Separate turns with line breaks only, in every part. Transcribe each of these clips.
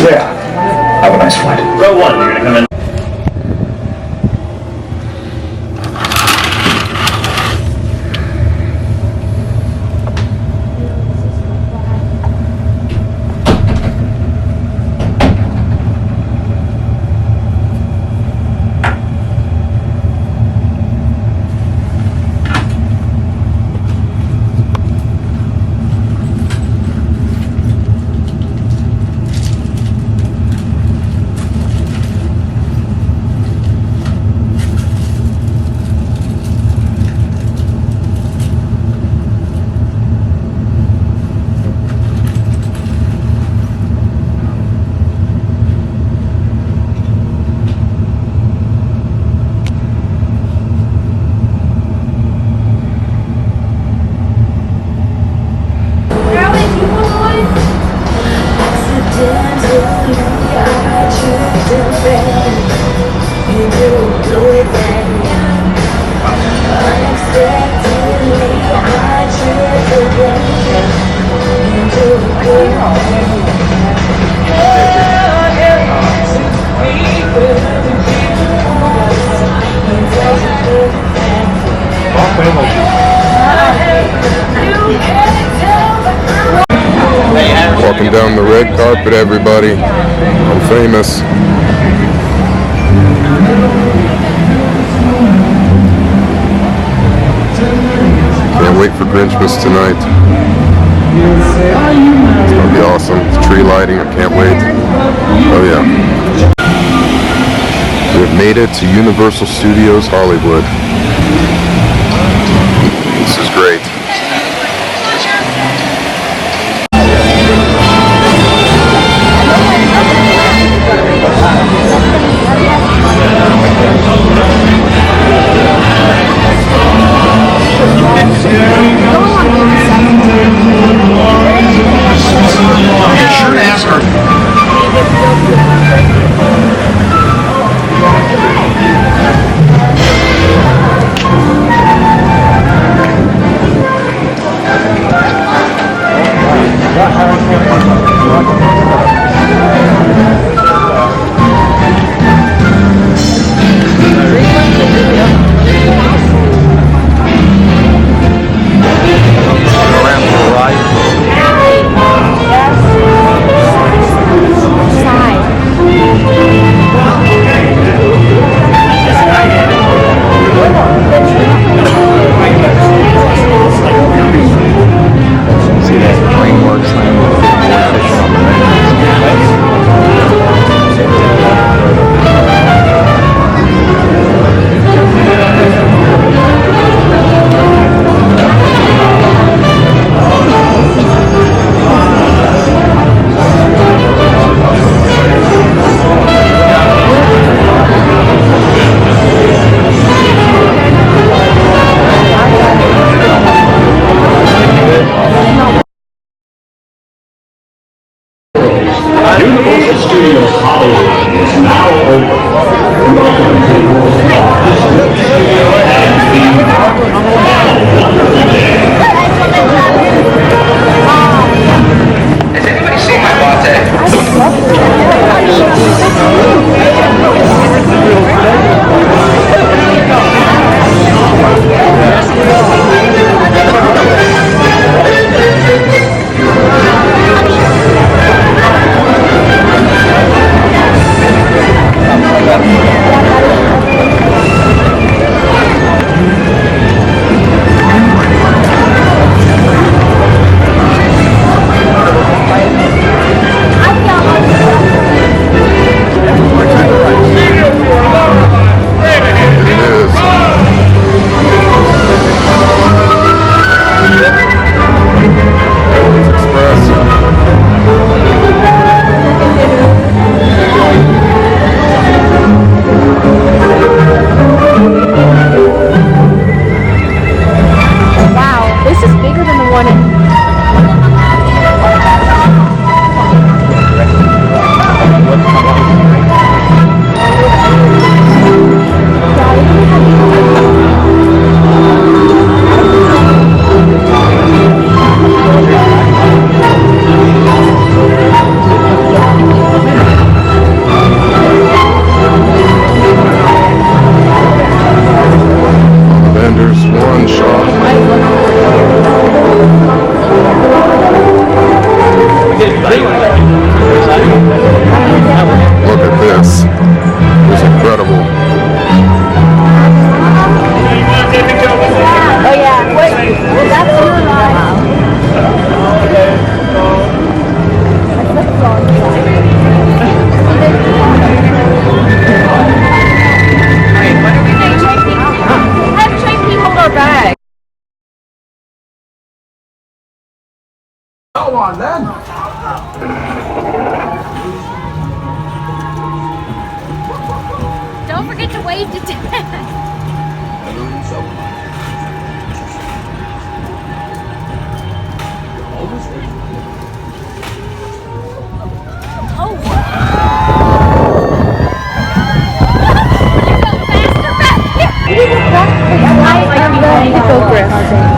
Yeah. Have a nice flight.
Row 1, you're gonna come in.
Walking down the red carpet, everybody. I'm famous. Can't wait for Grinchmas tonight. It's gonna be awesome. It's tree lighting, I can't wait. Oh yeah. We have made it to Universal Studios Hollywood. This is great.
Universal Studios Hollywood is now open.
Has anybody seen my latte?
Go on then.
Don't forget to wave to Dad. Oh,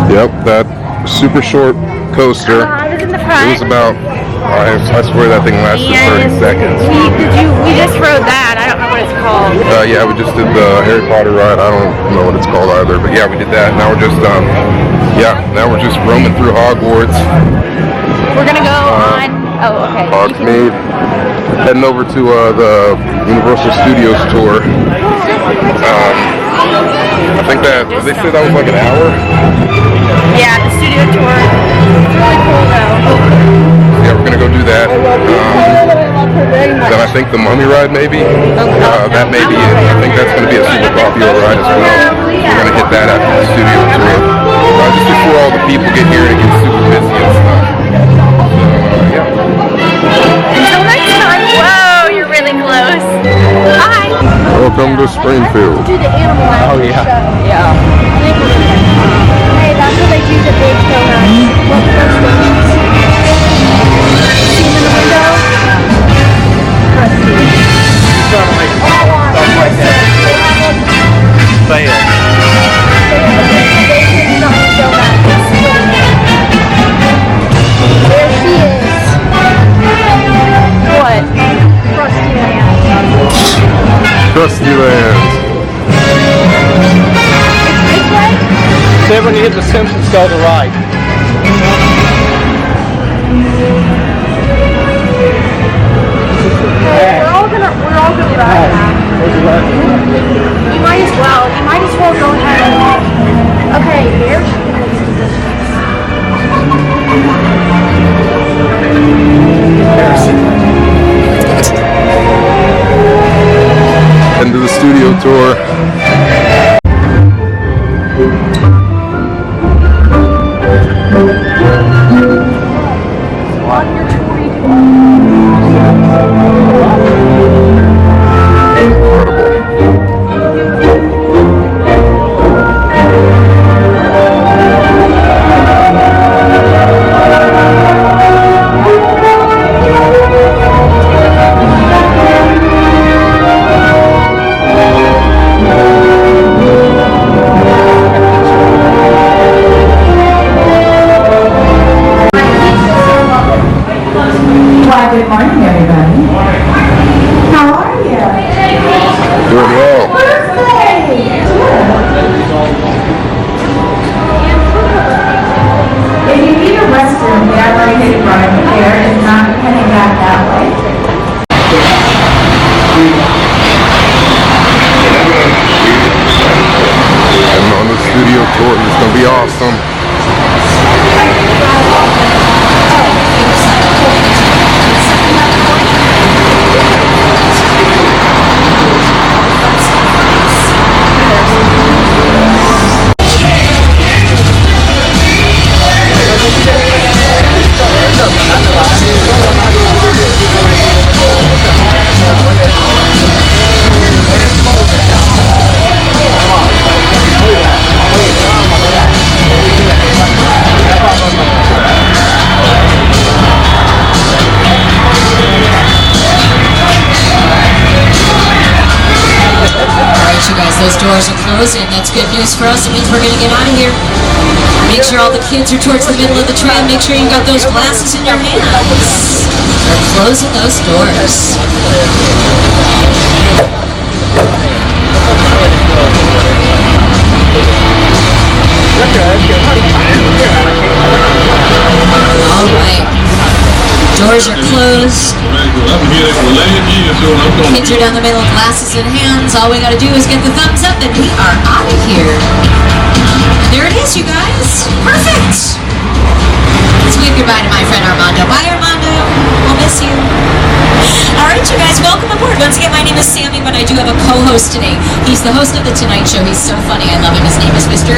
Yep, that super short coaster.
I was in the
It
front.
was about, I swear that thing lasted 30 seconds.
We just rode that. I don't know what it's called.
Yeah, we just did the Harry Potter ride. I don't know what it's called either, but yeah, we did that. Now we're just, now we're just roaming through Hogwarts.
We're gonna go on. Oh, okay.
Hogsmeade. Heading over to the Universal Studios tour. I think that, did they say that was like an hour?
Yeah, the studio tour. It's really cool though.
Yeah, we're gonna go do that. Then I think the Mummy ride maybe. That may be it. I think that's gonna be a super popular ride as well. We're gonna hit that after the studio tour. Just before all the people get here and it gets super busy and stuff.
Until next time. Whoa, you're really close. Hi.
Welcome to Springfield.
Do the animal
Oh yeah.
Yeah. Hey, that's what they do the big donuts. What first donuts? See them in the window?
Stuff like that. Fail.
There she is. What? Krusty Land.
Krusty Land.
This way?
Then when you hit the Simpsons, go to the right.
Hey, we're all gonna ride that. You might as well go ahead. Okay, here.
Into the studio tour.
Good morning, everybody. How are you?
Doing well.
If you need a restroom, they are located right here and not heading back that way.
And on the studio tour, it's gonna be awesome.
Those doors are closed, and that's good news for us. It means we're going to get out of here. Make sure all the kids are towards the middle of the train. Make sure you got those glasses in your hands. They're closing those doors. All right. Doors are closed. Kids are down the middle, glasses in hands. All we gotta do is get the thumbs up and we are out of here. And there it is, you guys. Perfect. Let's wave goodbye to my friend Armando. Bye, Armando. We'll miss you. All right, you guys, welcome aboard. Once again, my name is Sammy, but I do have a co-host today. He's the host of The Tonight Show. He's so funny. I love him. His name is Mr.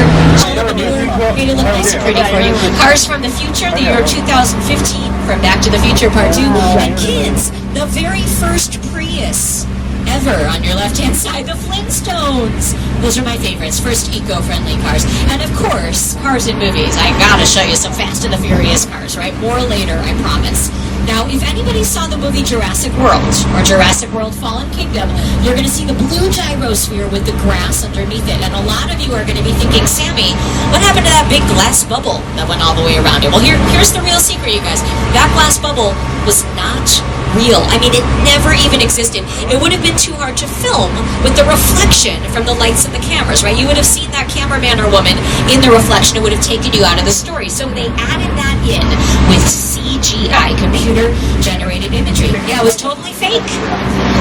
Made it look nice and pretty for you. Cars from the future, the year 2015, from Back to the Future Part 2. And kids, the very first Prius ever on your left-hand side, the Flintstones. Those are my favorites. First eco-friendly cars. And of course, cars in movies. I gotta show you some Fast and the Furious cars, right? More later, I promise. Now, if anybody saw the movie Jurassic World or Jurassic World Fallen Kingdom, you're going to see the blue gyrosphere with the grass underneath it. And a lot of you are going to be thinking, Sammy, what happened to that big glass bubble that went all the way around it? Well, here's the real secret, you guys. That glass bubble was not real. I mean, it never even existed. It would have been too hard to film with the reflection from the lights of the cameras, right? You would have seen that cameraman or woman in the reflection. It would have taken you out of the story. So they added that in with CGI, computer-generated imagery. Yeah, it was totally fake.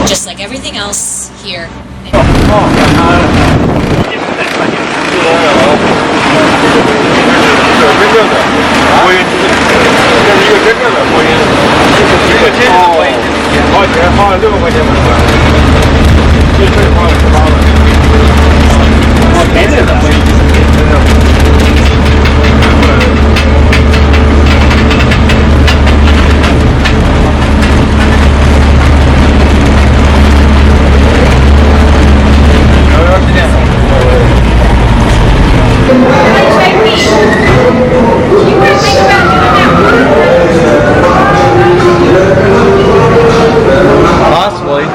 Just like everything else here.
Possibly.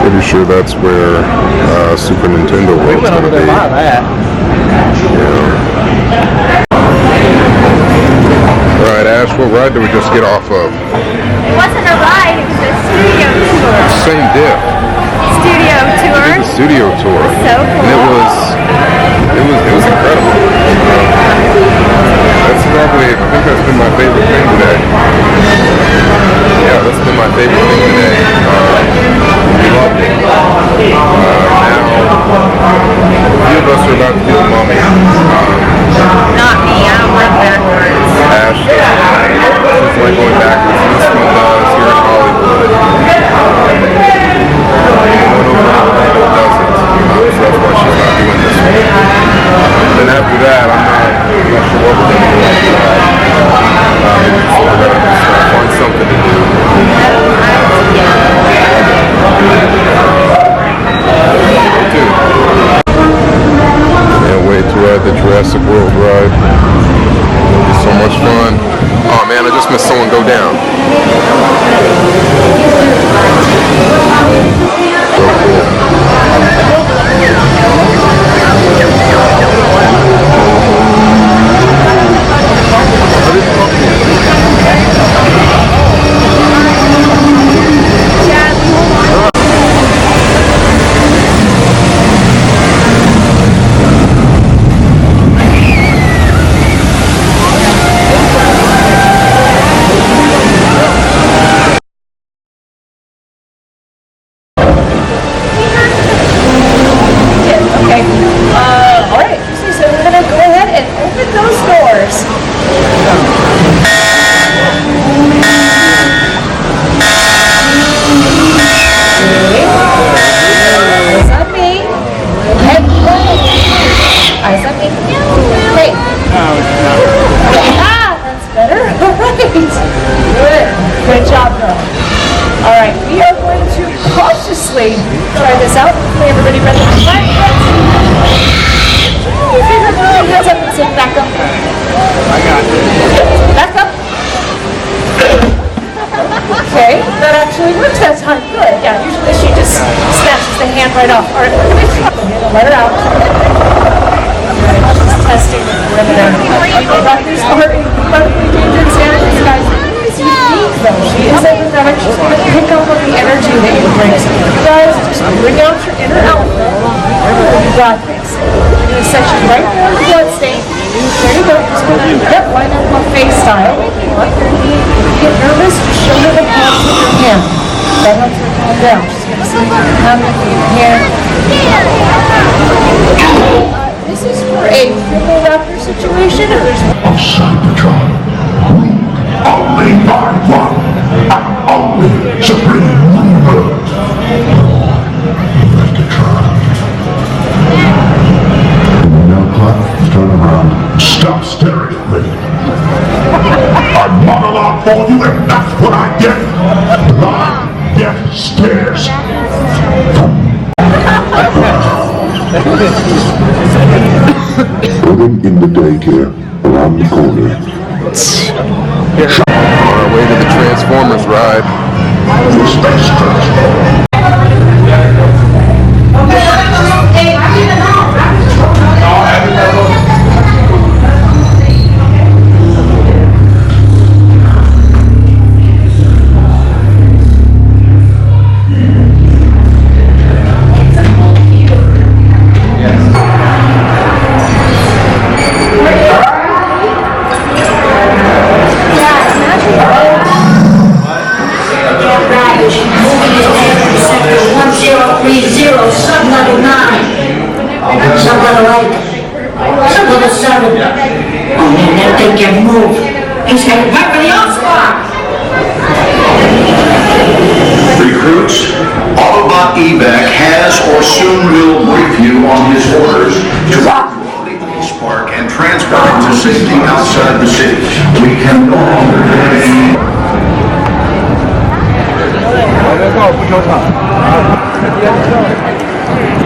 Pretty sure that's where Super Nintendo
We
World's
went over
going to
there
be.
by that.
All right, Ash, what ride did we just get off of?
It wasn't a ride, it was a studio tour.
Same dip.
Studio tour.
We did the studio tour.
So cool.
And it was incredible. That's probably, I think that's been my favorite thing today. Yeah, that's been my favorite thing today. We loved it. Now, a few of us are about to do the Mummy.
Not me, I don't like backwards.
Ash, it's like going backwards. This one does here in Hollywood. Orlando doesn't. So that's why she's not doing this one. Then after that, I'm not sure what we're going to do after that. So we're going to just find something to do. Can't wait to ride the Jurassic World ride. It'll be so much fun. Oh man, I just missed someone go down. So cool.
Good job, girl. All right, we are going to cautiously try this out. Everybody ready to try it? Hands up and sit back up.
I got it.
Back up. Okay, that actually works that time. Good. Yeah, usually she just snatches the hand right off. All right, we're going to let her out. Just testing the perimeter. Raptors are incredibly dangerous animals, guys. It's unique, though. She is able to she's going to pick up on the energy that you bring. You guys, just bring out your inner alpha. You got this. You're going to set you right there in the blood stain. There you go. Just going to line up my face style. If you get nervous, just show her the palms of your hand. That helps her calm down. She's going to see how many here. This is for a triple raptor situation. And there's
of Cybertron. Only by one, and only supreme ruler. Raptotron. Now, Clark, turn around. Stop staring at me. I monologue for you, and that's what I get. Blind, deaf stares. Living in the daycare around the corner.
On our way to the Transformers ride.
The space transport.
Recruits, Autobot evac has or soon will brief you on his orders to evacuate the spark and transport it to safety outside the city. We can no longer do any...
Let's go.